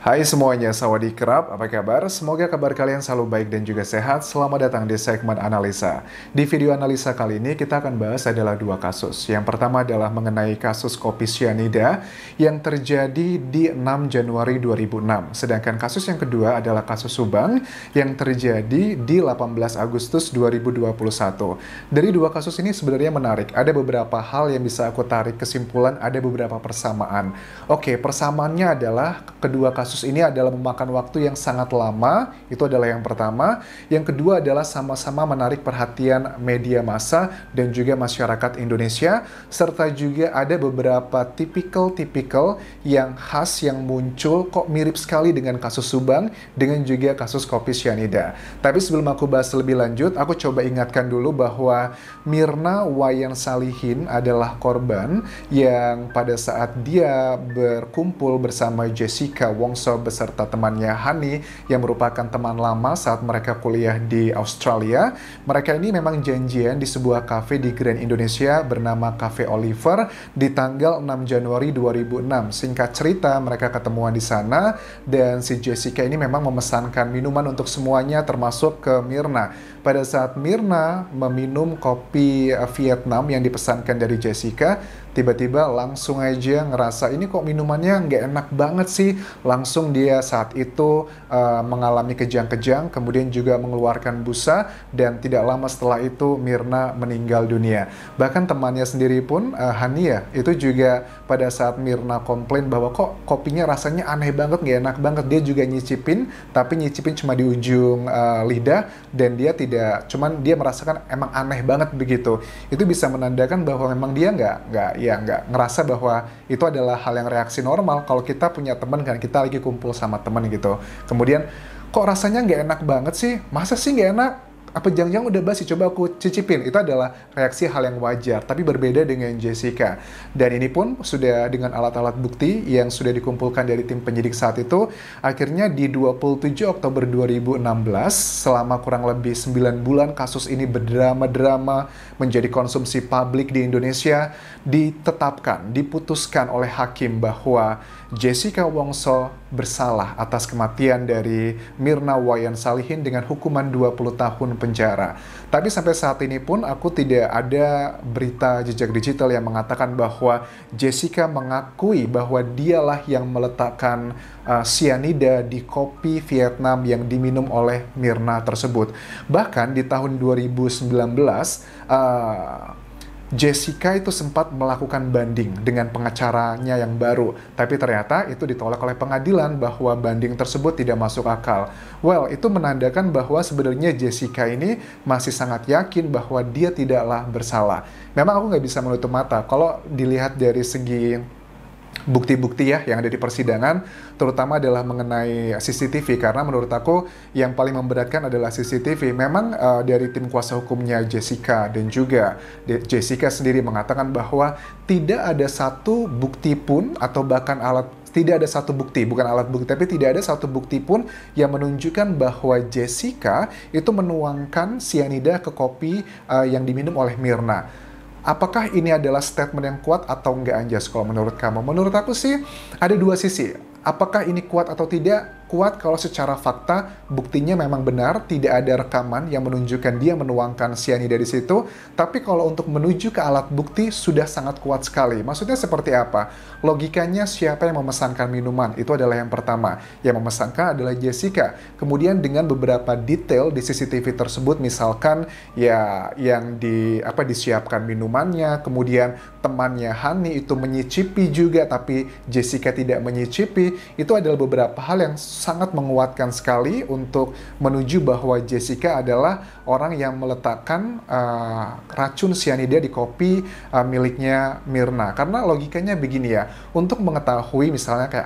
Hai semuanya, sawadee-krap, apa kabar? Semoga kabar kalian selalu baik dan juga sehat. Selamat datang di segmen analisa. Di video analisa kali ini kita akan bahas adalah dua kasus. Yang pertama adalah mengenai kasus kopi cyanida yang terjadi di 6 Januari 2006. Sedangkan kasus yang kedua adalah kasus Subang yang terjadi di 18 Agustus 2021. Dari dua kasus ini sebenarnya menarik. Ada beberapa hal yang bisa aku tarik kesimpulan, ada beberapa persamaan. Oke, persamaannya adalah kedua kasus ini adalah memakan waktu yang sangat lama, itu adalah yang pertama. Yang kedua adalah sama-sama menarik perhatian media massa dan juga masyarakat Indonesia, serta juga ada beberapa tipikal yang khas yang muncul kok mirip sekali dengan kasus Subang, dengan juga kasus kopi cyanida. Tapi sebelum aku bahas lebih lanjut, aku coba ingatkan dulu bahwa Mirna Wayan Salihin adalah korban yang pada saat dia berkumpul bersama Jessica Wongso beserta temannya Hani yang merupakan teman lama saat mereka kuliah di Australia. Mereka ini memang janjian di sebuah kafe di Grand Indonesia bernama Cafe Oliver di tanggal 6 Januari 2006. Singkat cerita, mereka ketemuan di sana dan si Jessica ini memang memesankan minuman untuk semuanya termasuk ke Mirna. Pada saat Mirna meminum kopi Vietnam yang dipesankan dari Jessica, tiba-tiba langsung aja ngerasa ini kok minumannya nggak enak banget sih. Langsung dia saat itu mengalami kejang-kejang, kemudian juga mengeluarkan busa, dan tidak lama setelah itu Mirna meninggal dunia. Bahkan temannya sendiri pun, Hania, itu juga pada saat Mirna komplain bahwa kok kopinya rasanya aneh banget, nggak enak banget, dia juga nyicipin, tapi nyicipin cuma di ujung lidah, dan dia cuman dia merasakan emang aneh banget begitu. Itu bisa menandakan bahwa memang dia nggak ngerasa bahwa itu adalah hal yang reaksi normal. Kalau kita punya teman kan, kita lagi kumpul sama teman gitu, kemudian kok rasanya nggak enak banget sih, masa sih nggak enak, apa jangan-jangan udah basi, coba aku cicipin. Itu adalah reaksi hal yang wajar, tapi berbeda dengan Jessica. Dan ini pun sudah dengan alat-alat bukti yang sudah dikumpulkan dari tim penyidik saat itu. Akhirnya di 27 Oktober 2016, selama kurang lebih 9 bulan kasus ini berdrama-drama menjadi konsumsi publik di Indonesia, diputuskan oleh hakim bahwa Jessica Wongso bersalah atas kematian dari Mirna Wayan Salihin dengan hukuman 20 tahun penjara. Tapi sampai saat ini pun aku tidak ada berita jejak digital yang mengatakan bahwa Jessica mengakui bahwa dialah yang meletakkan cyanida di kopi Vietnam yang diminum oleh Mirna tersebut. Bahkan di tahun 2019, Jessica itu sempat melakukan banding dengan pengacaranya yang baru, tapi ternyata itu ditolak oleh pengadilan bahwa banding tersebut tidak masuk akal. Well, itu menandakan bahwa sebenarnya Jessica ini masih sangat yakin bahwa dia tidaklah bersalah. Memang aku nggak bisa menutup mata, kalau dilihat dari segi bukti-bukti ya yang ada di persidangan, terutama adalah mengenai CCTV, karena menurut aku yang paling memberatkan adalah CCTV. Memang dari tim kuasa hukumnya Jessica dan juga Jessica sendiri mengatakan bahwa tidak ada satu bukti pun atau bahkan tidak ada satu bukti, bukan alat bukti, tapi tidak ada satu bukti pun yang menunjukkan bahwa Jessica itu menuangkan cyanida ke kopi yang diminum oleh Mirna. Apakah ini adalah statement yang kuat atau enggak, Anjas, kalau menurut kamu? Menurut aku sih ada dua sisi. Apakah ini kuat atau tidak? Kuat kalau secara fakta buktinya memang benar, tidak ada rekaman yang menunjukkan dia menuangkan cyanida di situ. Tapi kalau untuk menuju ke alat bukti sudah sangat kuat sekali. Maksudnya seperti apa? Logikanya siapa yang memesankan minuman? Itu adalah yang pertama. Yang memesankan adalah Jessica. Kemudian dengan beberapa detail di CCTV tersebut, misalkan ya yang disiapkan minumannya, kemudian temannya Hani itu menyicipi juga tapi Jessica tidak menyicipi. Itu adalah beberapa hal yang sangat menguatkan sekali untuk menuju bahwa Jessica adalah orang yang meletakkan racun cyanida di kopi miliknya Mirna. Karena logikanya begini ya, untuk mengetahui misalnya kayak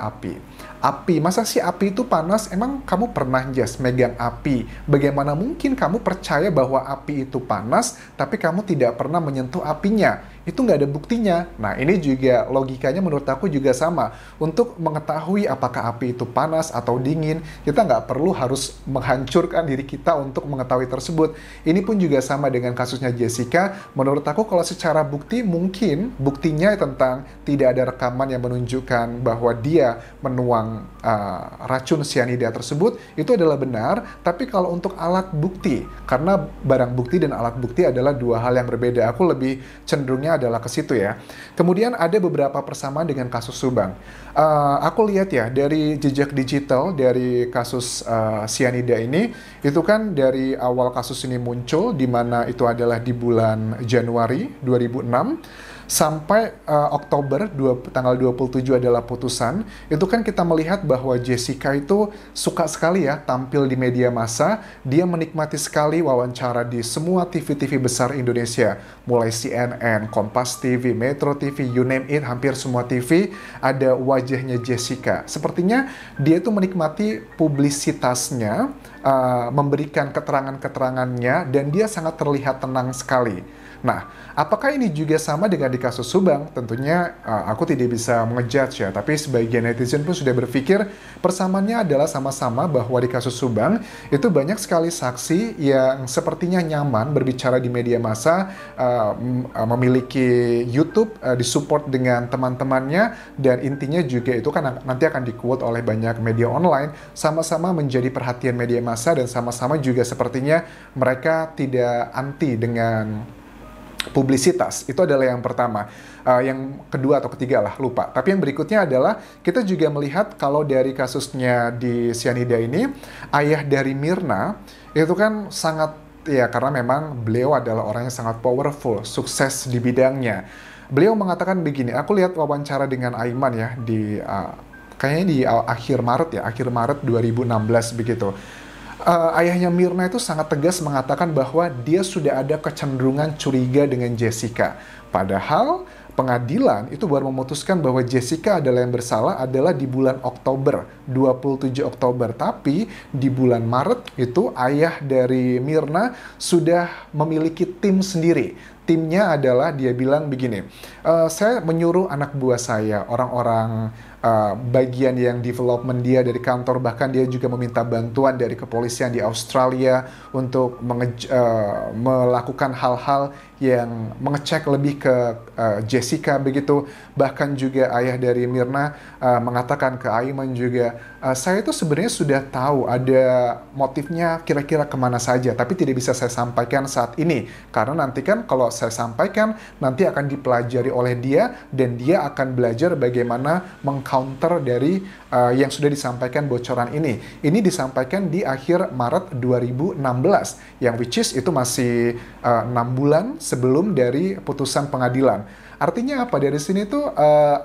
api, masa sih api itu panas? Emang kamu pernah megang api? Bagaimana mungkin kamu percaya bahwa api itu panas, tapi kamu tidak pernah menyentuh apinya? itu nggak ada buktinya. Nah, ini juga logikanya menurut aku juga sama. Untuk mengetahui apakah api itu panas atau dingin, kita nggak perlu harus menghancurkan diri kita untuk mengetahui tersebut. Ini pun juga sama dengan kasusnya Jessica. Menurut aku kalau secara bukti, mungkin buktinya tentang tidak ada rekaman yang menunjukkan bahwa dia menuang racun cyanida tersebut, itu adalah benar. Tapi kalau untuk alat bukti, karena barang bukti dan alat bukti adalah dua hal yang berbeda, aku lebih cenderungnya adalah ke situ ya. Kemudian ada beberapa persamaan dengan kasus Subang. Aku lihat ya dari jejak digital dari kasus cyanida ini, itu kan dari awal kasus ini muncul, di mana itu adalah di bulan Januari 2006, sampai Oktober tanggal 27 adalah putusan. Itu kan kita melihat bahwa Jessica itu suka sekali ya tampil di media massa. Dia menikmati sekali wawancara di semua TV-TV besar Indonesia, mulai CNN, Kompas TV, Metro TV, you name it, hampir semua TV ada wajahnya Jessica. Sepertinya dia itu menikmati publisitasnya, memberikan keterangan-keterangannya, dan dia sangat terlihat tenang sekali. Nah, apakah ini juga sama dengan di kasus Subang? Tentunya aku tidak bisa mengejudge ya, tapi sebagian netizen pun sudah berpikir persamaannya adalah sama-sama bahwa di kasus Subang itu banyak sekali saksi yang sepertinya nyaman berbicara di media massa, memiliki YouTube, disupport dengan teman-temannya, dan intinya juga itu kan nanti akan di-quote oleh banyak media online, sama-sama menjadi perhatian media massa, dan sama-sama juga sepertinya mereka tidak anti dengan publisitas. Itu adalah yang pertama. Yang kedua atau ketiga lah, lupa. Tapi yang berikutnya adalah kita juga melihat kalau dari kasusnya di cyanida ini, ayah dari Mirna itu kan sangat, ya karena memang beliau adalah orang yang sangat powerful, sukses di bidangnya. Beliau mengatakan begini, aku lihat wawancara dengan Aiman ya, di kayaknya di akhir Maret 2016 begitu. Ayahnya Mirna itu sangat tegas mengatakan bahwa dia sudah ada kecenderungan curiga dengan Jessica. Padahal pengadilan itu baru memutuskan bahwa Jessica adalah yang bersalah adalah di bulan Oktober, 27 Oktober. Tapi di bulan Maret itu ayah dari Mirna sudah memiliki tim sendiri. Timnya adalah, dia bilang begini, saya menyuruh anak buah saya, orang-orang bagian yang development dia dari kantor, bahkan dia juga meminta bantuan dari kepolisian di Australia untuk melakukan hal-hal yang mengecek lebih ke Jessica begitu. Bahkan juga ayah dari Mirna mengatakan ke Aiman juga, saya itu sebenarnya sudah tahu ada motifnya kira-kira kemana saja, tapi tidak bisa saya sampaikan saat ini, karena nanti kan kalau saya sampaikan nanti akan dipelajari oleh dia, dan dia akan belajar bagaimana mengcounter dari yang sudah disampaikan bocoran ini. Ini disampaikan di akhir Maret 2016, yang which is itu masih 6 bulan sebelum dari putusan pengadilan. Artinya apa? Dari sini tuh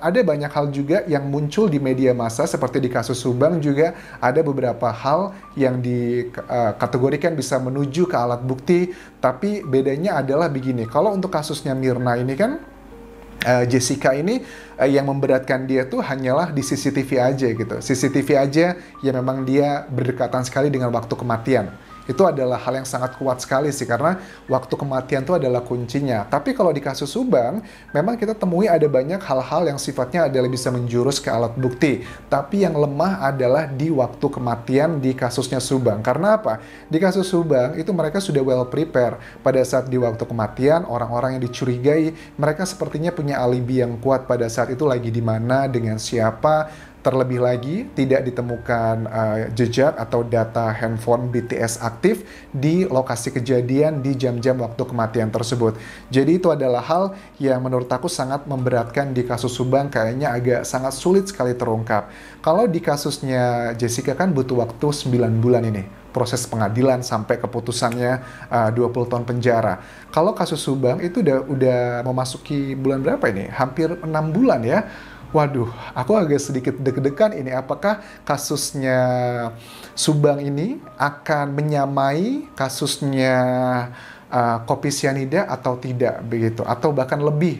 ada banyak hal juga yang muncul di media massa, seperti di kasus Subang juga ada beberapa hal yang dikategorikan bisa menuju ke alat bukti, tapi bedanya adalah begini, kalau untuk kasusnya Mirna ini kan, Jessica ini yang memberatkan dia tuh hanyalah di CCTV aja gitu. CCTV aja yang memang dia berdekatan sekali dengan waktu kematian. Itu adalah hal yang sangat kuat sekali sih, karena waktu kematian itu adalah kuncinya. Tapi kalau di kasus Subang, memang kita temui ada banyak hal-hal yang sifatnya adalah bisa menjurus ke alat bukti. Tapi yang lemah adalah di waktu kematian di kasusnya Subang. Karena apa? Di kasus Subang itu mereka sudah well prepare. Pada saat di waktu kematian, orang-orang yang dicurigai, mereka sepertinya punya alibi yang kuat pada saat itu lagi di mana, dengan siapa. Terlebih lagi, tidak ditemukan jejak atau data handphone BTS aktif di lokasi kejadian di jam-jam waktu kematian tersebut. Jadi itu adalah hal yang menurut aku sangat memberatkan di kasus Subang, kayaknya agak sangat sulit sekali terungkap. Kalau di kasusnya Jessica kan butuh waktu 9 bulan ini, proses pengadilan sampai keputusannya 20 tahun penjara. Kalau kasus Subang itu udah memasuki bulan berapa ini? Hampir 6 bulan ya. Waduh, aku agak sedikit deg-degan ini. Apakah kasusnya Subang ini akan menyamai kasusnya kopi cyanida atau tidak begitu? Atau bahkan lebih,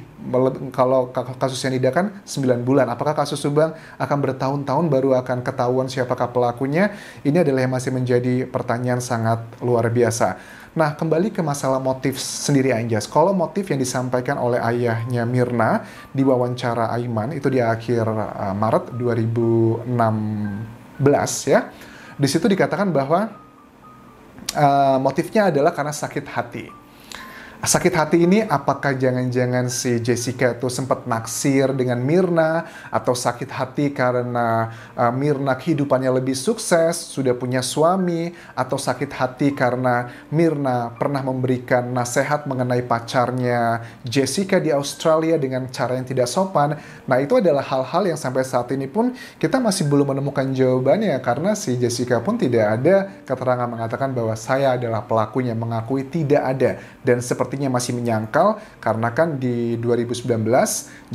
kalau kasus cyanida kan 9 bulan. Apakah kasus Subang akan bertahun-tahun baru akan ketahuan siapakah pelakunya? Ini adalah yang masih menjadi pertanyaan sangat luar biasa. Nah, kembali ke masalah motif sendiri Anjas. Kalau motif yang disampaikan oleh ayahnya Mirna di wawancara Aiman itu di akhir Maret 2016 ya. Di situ dikatakan bahwa motifnya adalah karena sakit hati. Sakit hati ini apakah jangan-jangan si Jessica itu sempat naksir dengan Mirna, atau sakit hati karena Mirna kehidupannya lebih sukses, sudah punya suami, atau sakit hati karena Mirna pernah memberikan nasihat mengenai pacarnya Jessica di Australia dengan cara yang tidak sopan. Nah, itu adalah hal-hal yang sampai saat ini pun kita masih belum menemukan jawabannya, karena si Jessica pun tidak ada keterangan mengatakan bahwa saya adalah pelakunya, mengakui tidak ada. Dan sepertinya masih menyangkal karena kan di 2019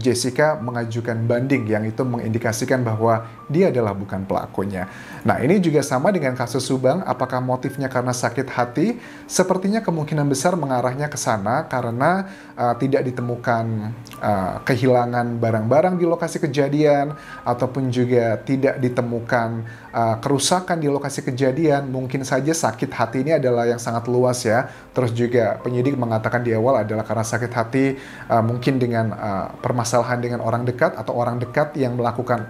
Jessica mengajukan banding yang itu mengindikasikan bahwa dia adalah bukan pelakunya. Nah, ini juga sama dengan kasus Subang. Apakah motifnya karena sakit hati? Sepertinya kemungkinan besar mengarahnya ke sana karena tidak ditemukan kehilangan barang-barang di lokasi kejadian, ataupun juga tidak ditemukan kerusakan di lokasi kejadian. Mungkin saja sakit hati ini adalah yang sangat luas ya. Terus juga penyidik mengatakan di awal adalah karena sakit hati mungkin dengan permasalahan dengan orang dekat atau orang dekat yang melakukan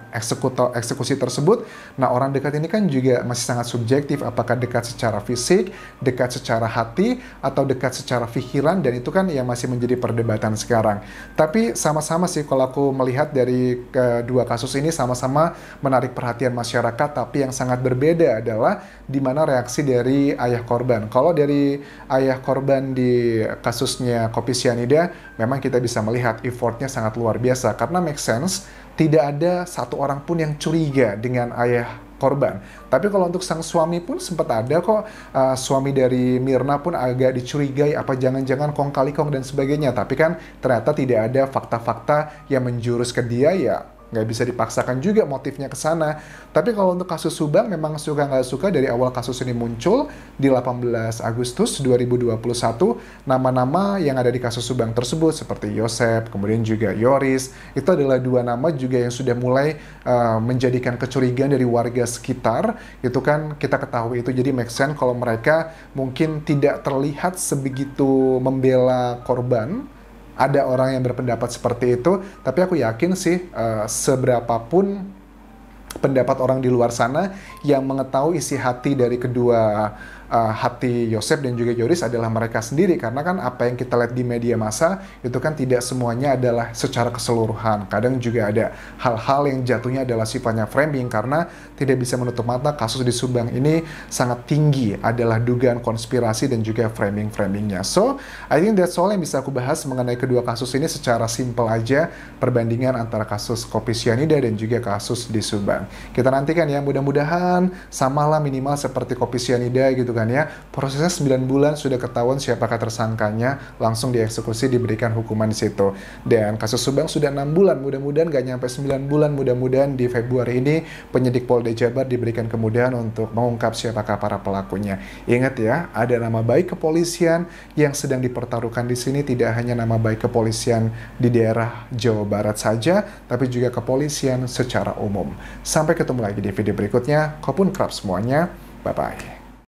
eksekusi tersebut. Nah, orang dekat ini kan juga masih sangat subjektif, apakah dekat secara fisik, dekat secara hati, atau dekat secara pikiran, dan itu kan yang masih menjadi perdebatan sekarang. Tapi sama-sama sih kalau aku melihat dari kedua kasus ini sama-sama menarik perhatian masyarakat, tapi yang sangat berbeda adalah di mana reaksi dari ayah korban. Kalau dari ayah korban di kasusnya kopi sianida, memang kita bisa melihat effortnya sangat luar biasa, karena make sense, tidak ada satu orang pun yang curiga dengan ayah korban. Tapi kalau untuk sang suami pun sempat ada kok, suami dari Mirna pun agak dicurigai apa jangan-jangan kong kali kong dan sebagainya. Tapi kan ternyata tidak ada fakta-fakta yang menjurus ke dia, ya nggak bisa dipaksakan juga motifnya ke sana. Tapi kalau untuk kasus Subang, memang suka nggak suka dari awal kasus ini muncul di 18 Agustus 2021, nama-nama yang ada di kasus Subang tersebut seperti Yosep, kemudian juga Yoris, itu adalah dua nama juga yang sudah mulai menjadikan kecurigaan dari warga sekitar. Itu kan kita ketahui itu, jadi make sense kalau mereka mungkin tidak terlihat sebegitu membela korban. Ada orang yang berpendapat seperti itu, tapi aku yakin sih seberapapun pendapat orang di luar sana yang mengetahui isi hati dari kedua hati Yosep dan juga Yoris adalah mereka sendiri, karena kan apa yang kita lihat di media massa itu kan tidak semuanya adalah secara keseluruhan. Kadang juga ada hal-hal yang jatuhnya adalah sifatnya framing, karena tidak bisa menutup mata kasus di Subang ini sangat tinggi adalah dugaan konspirasi dan juga framing-framingnya. So, I think that's all yang bisa aku bahas mengenai kedua kasus ini secara simple aja, perbandingan antara kasus kopi sianida dan juga kasus di Subang. Kita nantikan ya, mudah-mudahan samalah minimal seperti kopi sianida gitu kan ya, prosesnya 9 bulan sudah ketahuan siapakah tersangkanya, langsung dieksekusi, diberikan hukuman di situ. Dan kasus Subang sudah 6 bulan, mudah-mudahan gak nyampe 9 bulan, mudah-mudahan di Februari ini penyidik Polda Jabar diberikan kemudahan untuk mengungkap siapakah para pelakunya. Ingat ya, ada nama baik kepolisian yang sedang dipertaruhkan di sini, tidak hanya nama baik kepolisian di daerah Jawa Barat saja, tapi juga kepolisian secara umum. Sampai ketemu lagi di video berikutnya, kopun krab semuanya, bye-bye.